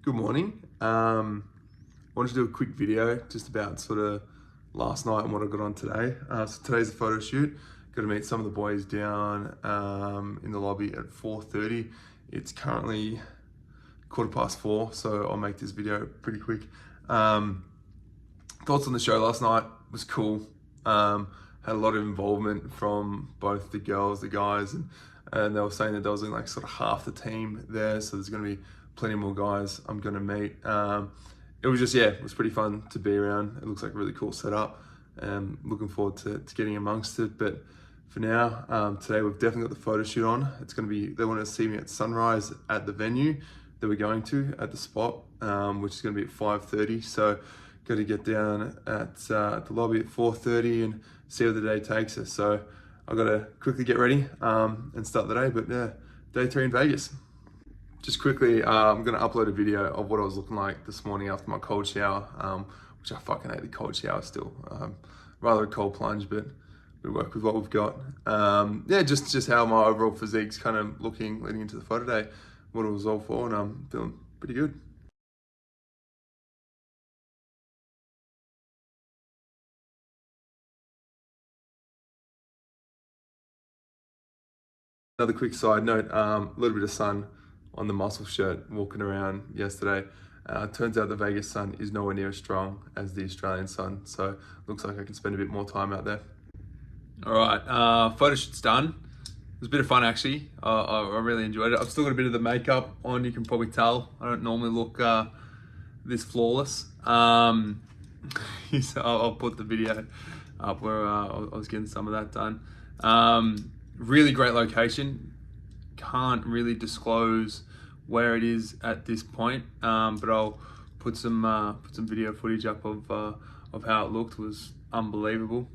Good morning. Wanted to do a quick video just about sort of last night and what I got on today. So today's a photo shoot. Got to meet some of the boys down in the lobby at 4:30. It's currently 4:15, so I'll make this video pretty quick. Thoughts on the show last night was cool. Had a lot of involvement from both the girls, the guys, and they were saying that there was like sort of half the team there, so there's going to be plenty more guys I'm going to meet. It was just, it was pretty fun to be around. It looks like a really cool setup. Looking forward to getting amongst it. But for now, today we've definitely got the photo shoot on. It's going to be, they want to see me at sunrise at the venue that we're going to at the spot, which is going to be at 5:30. So got to get down at the lobby at 4:30 and see where the day takes us. So I've got to quickly get ready and start the day. But yeah, day 3 in Vegas. Just quickly, I'm going to upload a video of what I was looking like this morning after my cold shower, which I fucking hate the cold shower still. Rather a cold plunge, but we work with what we've got. Just how my overall physique's kind of looking leading into the photo day, what it was all for, and I'm feeling pretty good. Another quick side note, a little bit of sun on the muscle shirt walking around yesterday. Turns out the Vegas sun is nowhere near as strong as the Australian sun, so looks like I can spend a bit more time out there. All right, photo shoot's done. It was a bit of fun actually. I really enjoyed it. I've still got a bit of the makeup on, you can probably tell. I don't normally look this flawless. So I'll put the video up where I was getting some of that done. Really great location. Can't really disclose where it is at this point, but I'll put some video footage up of how it looked. It was unbelievable.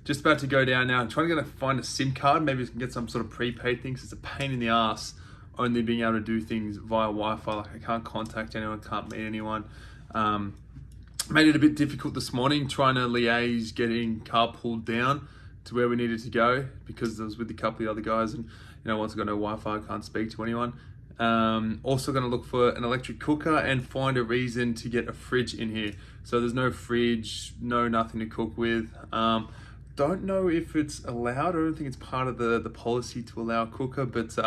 Just about to go down now. I'm trying to find a SIM card. Maybe we can get some sort of prepaid things. It's a pain in the ass only being able to do things via Wi-Fi. Like I can't contact anyone, can't meet anyone. Made it a bit difficult this morning trying to liaise getting car pulled down to where we needed to go because I was with a couple of other guys, and once I got no Wi-Fi, I can't speak to anyone. Also going to look for an electric cooker and find a reason to get a fridge in here. So there's no fridge, nothing to cook with. Don't know if it's allowed. I don't think it's part of the policy to allow a cooker, but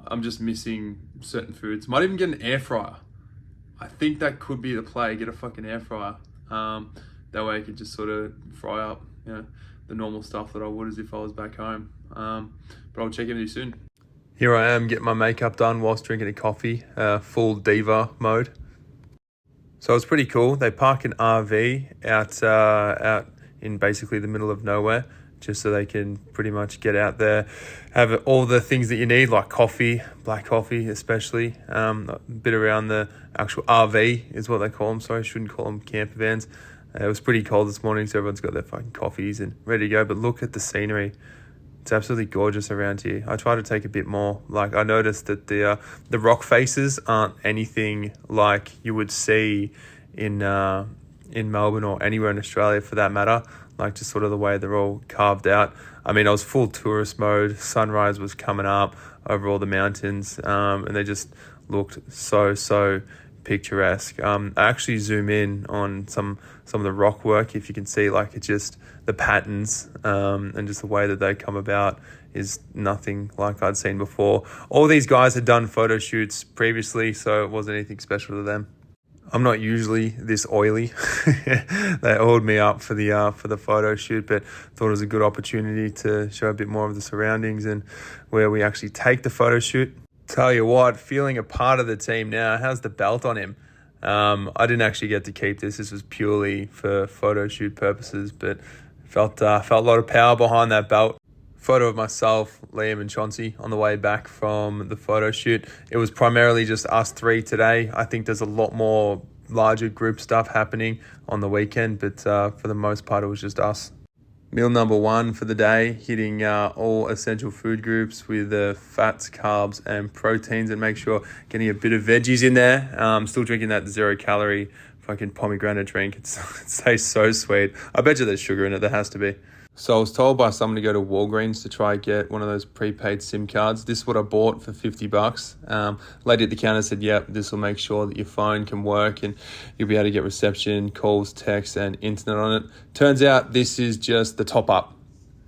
I'm just missing certain foods. Might even get an air fryer. I think that could be the play. Get a fucking air fryer. That way I could just sort of fry up, the normal stuff that I would as if I was back home. But I'll check in with you soon. Here I am getting my makeup done whilst drinking a coffee, full diva mode. So it's pretty cool. They park an RV out in basically the middle of nowhere, just so they can pretty much get out there, have all the things that you need, like coffee, black coffee especially, a bit around the actual RV is what they call them. Sorry, I shouldn't call them camper vans. It was pretty cold this morning, so everyone's got their fucking coffees and ready to go. But look at the scenery. It's absolutely gorgeous around here. I try to take a bit more. Like I noticed that the rock faces aren't anything like you would see in Melbourne or anywhere in Australia for that matter. Like just sort of the way they're all carved out. I mean, I was full tourist mode. Sunrise was coming up over all the mountains, and they just looked so picturesque. I actually zoom in on some of the rock work. If you can see, like it's just the patterns and just the way that they come about is nothing like I'd seen before. All these guys had done photo shoots previously, so it wasn't anything special to them. I'm not usually this oily. They oiled me up for the photo shoot, but thought it was a good opportunity to show a bit more of the surroundings and where we actually take the photo shoot. Tell you what, feeling a part of the team now. How's the belt on him? I didn't actually get to keep this. This was purely for photo shoot purposes, but felt a lot of power behind that belt. Photo of myself, Liam and Chauncey on the way back from the photo shoot. It was primarily just us three today. I think there's a lot more larger group stuff happening on the weekend, but for the most part, it was just us. Meal number 1 for the day, hitting all essential food groups with fats, carbs, and proteins, and make sure getting a bit of veggies in there. Still drinking that 0-calorie fucking pomegranate drink. It tastes so sweet. I bet you there's sugar in it. There has to be. So I was told by someone to go to Walgreens to try get one of those prepaid SIM cards. This is what I bought for $50. Lady at the counter said, yep, this will make sure that your phone can work and you'll be able to get reception, calls, text, and internet on it. Turns out this is just the top up.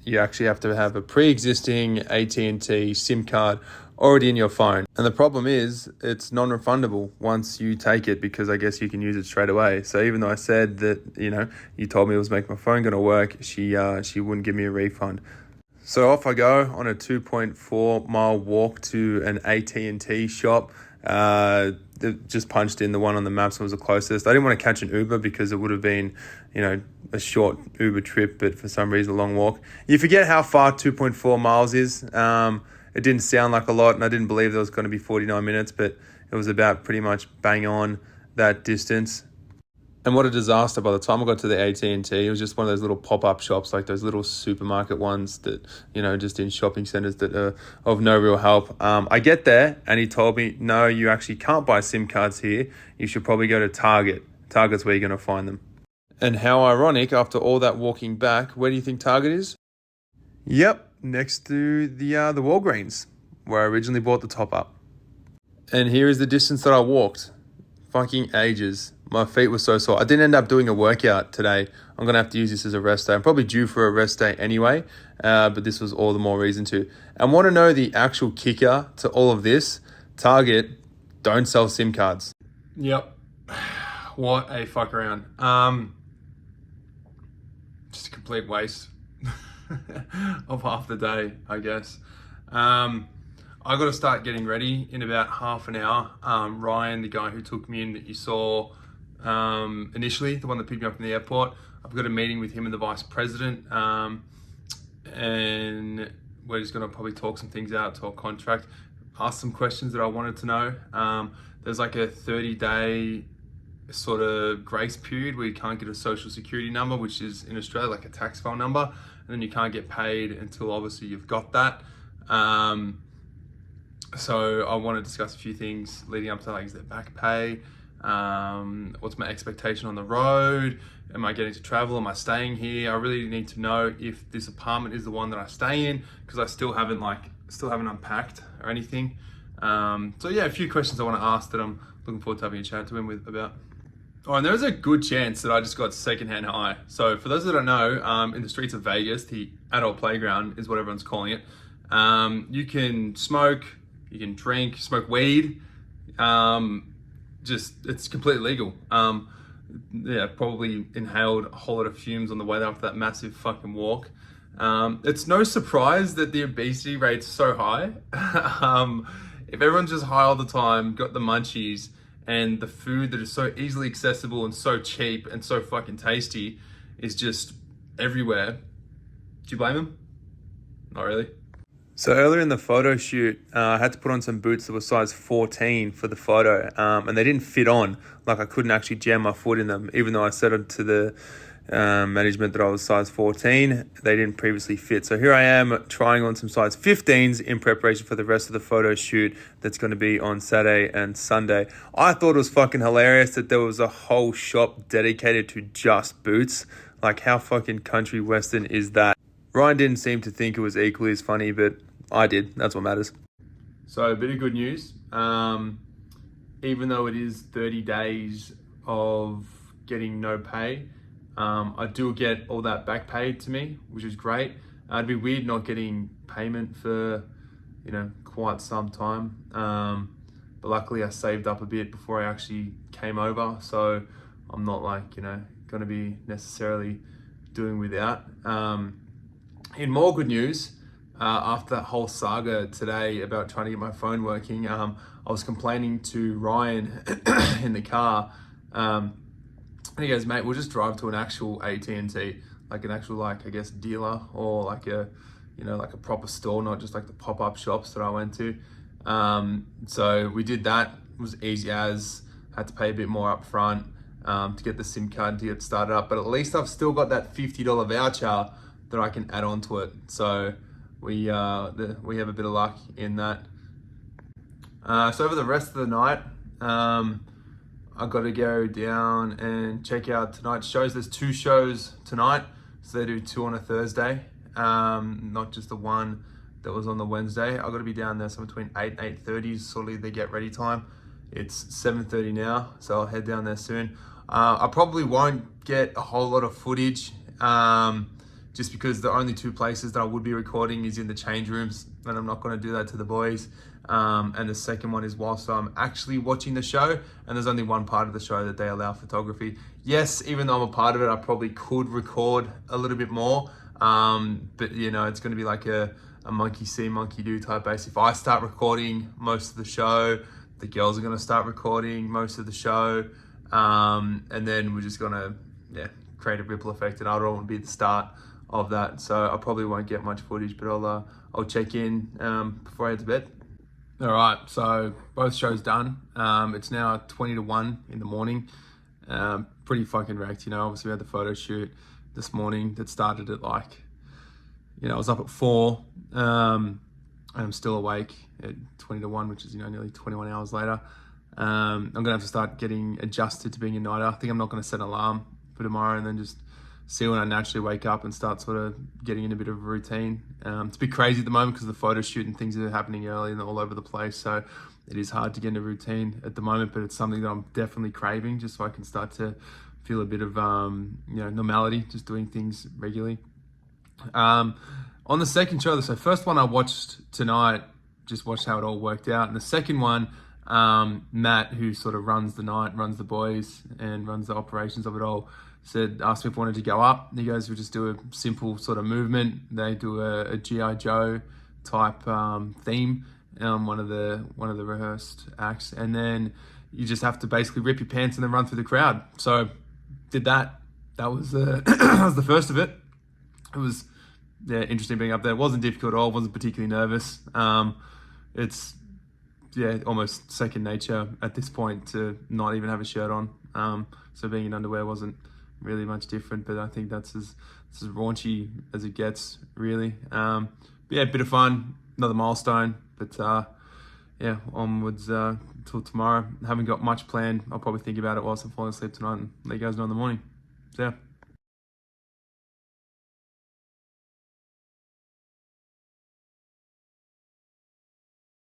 You actually have to have a pre-existing AT&T SIM card already in your phone. And the problem is it's non-refundable once you take it, because I guess you can use it straight away. So even though I said that, you told me it was making my phone going to work, she wouldn't give me a refund. So off I go on a 2.4 mile walk to an AT&T shop. Just punched in the one on the maps that was the closest. I didn't want to catch an Uber because it would have been, a short Uber trip, but for some reason a long walk. You forget how far 2.4 miles is. It didn't sound like a lot, and I didn't believe there was going to be 49 minutes, but it was about pretty much bang on that distance. And what a disaster. By the time I got to the AT&T, it was just one of those little pop-up shops, like those little supermarket ones that, just in shopping centers that are of no real help. I get there and he told me, no, you actually can't buy SIM cards here. You should probably go to Target. Target's where you're going to find them. And how ironic, after all that walking back, where do you think Target is? Yep, next to the Walgreens, where I originally bought the top-up. And here is the distance that I walked. Fucking ages. My feet were so sore. I didn't end up doing a workout today. I'm going to have to use this as a rest day. I'm probably due for a rest day anyway, but this was all the more reason to. And want to know the actual kicker to all of this? Target don't sell SIM cards. Yep. What a fuck around. Just a complete waste of half the day, I guess. I got to start getting ready in about half an hour. Ryan, the guy who took me in that you saw initially, the one that picked me up from the airport, I've got a meeting with him and the vice president, and we're just going to probably talk some things out to our contract, ask some questions that I wanted to know. There's like a 30-day sort of grace period where you can't get a social security number, which is in Australia like a tax file number, and then you can't get paid until obviously you've got that. So I want to discuss a few things leading up to, like, is there back pay? What's my expectation on the road? Am I getting to travel? Am I staying here? I really need to know if this apartment is the one that I stay in, because I still haven't unpacked or anything. So yeah, a few questions I want to ask that I'm looking forward to having a chat to him about. Oh, and there's a good chance that I just got secondhand high. So for those that don't know, in the streets of Vegas, the adult playground is what everyone's calling it. You can smoke, you can drink, smoke weed. It's completely legal. Probably inhaled a whole lot of fumes on the way after that massive fucking walk. It's no surprise that the obesity rate's so high. If everyone's just high all the time, got the munchies, and the food that is so easily accessible and so cheap and so fucking tasty is just everywhere, do you blame them? Not really. So earlier in the photo shoot, I had to put on some boots that were size 14 for the photo, and they didn't fit on. Like, I couldn't actually jam my foot in them, even though I said it to the management that I was size 14. They didn't previously fit. So here I am trying on some size 15s in preparation for the rest of the photo shoot that's going to be on Saturday and Sunday. I thought it was fucking hilarious that there was a whole shop dedicated to just boots. Like, how fucking country western is that? Ryan didn't seem to think it was equally as funny, but I did. That's what matters. So a bit of good news. Even though it is 30 days of getting no pay, I do get all that back paid to me, which is great. It'd be weird not getting payment for, quite some time. But luckily I saved up a bit before I actually came over. So I'm not going to be necessarily doing without. In more good news, after that whole saga today about trying to get my phone working, I was complaining to Ryan in the car. And he goes, mate, we'll just drive to an actual AT&T, like an actual, dealer, or like a proper store, not just like the pop-up shops that I went to. So we did that. It was easy as, had to pay a bit more up front to get the SIM card to get started up. But at least I've still got that $50 voucher that I can add on to it. So we have a bit of luck in that. So over the rest of the night, I've got to go down and check out tonight's shows. There's 2 shows tonight. So they do 2 on a Thursday, not just the one that was on the Wednesday. I've got to be down there somewhere between 8 and 8:30 is sort of the get ready time. It's 7:30 now, so I'll head down there soon. I probably won't get a whole lot of footage, just because the only 2 places that I would be recording is in the change rooms, and I'm not going to do that to the boys. And the second one is whilst I'm actually watching the show, and there's only one part of the show that they allow photography. Yes, even though I'm a part of it, I probably could record a little bit more, but you know, it's going to be like a monkey see, monkey do type base. If I start recording most of the show, the girls are going to start recording most of the show, and then we're just going to create a ripple effect, and I don't want to be the start of that, so I probably won't get much footage, but I'll check in before I head to bed. All right, so both shows done. It's now 20 to 1 in the morning. Pretty fucking wrecked, you know. Obviously we had the photo shoot this morning that started at I was up at 4, and I'm still awake at 20 to 1, which is, nearly 21 hours later. I'm gonna have to start getting adjusted to being a nighter. I think I'm not gonna set an alarm for tomorrow, and then just see when I naturally wake up and start sort of getting in a bit of a routine. It's a bit crazy at the moment because the photo shoot and things are happening early and all over the place. So it is hard to get in a routine at the moment, but it's something that I'm definitely craving, just so I can start to feel a bit of normality, just doing things regularly. On the second show, so first one I watched tonight, just watched how it all worked out. And the second one, Matt, who sort of runs the night, runs the boys and runs the operations of it all, asked me if I wanted to go up. He goes, we'll just do a simple sort of movement. They do a G.I. Joe type theme, one of the rehearsed acts, and then you just have to basically rip your pants and then run through the crowd. So did that. That was that was the first of it. It was interesting being up there. It wasn't difficult at all. Wasn't particularly nervous. It's almost second nature at this point to not even have a shirt on. So being in underwear wasn't really much different, but I think that's as raunchy as it gets, really. But a bit of fun, another milestone, but onwards till tomorrow. Haven't got much planned. I'll probably think about it whilst I'm falling asleep tonight and let you guys know in the morning. So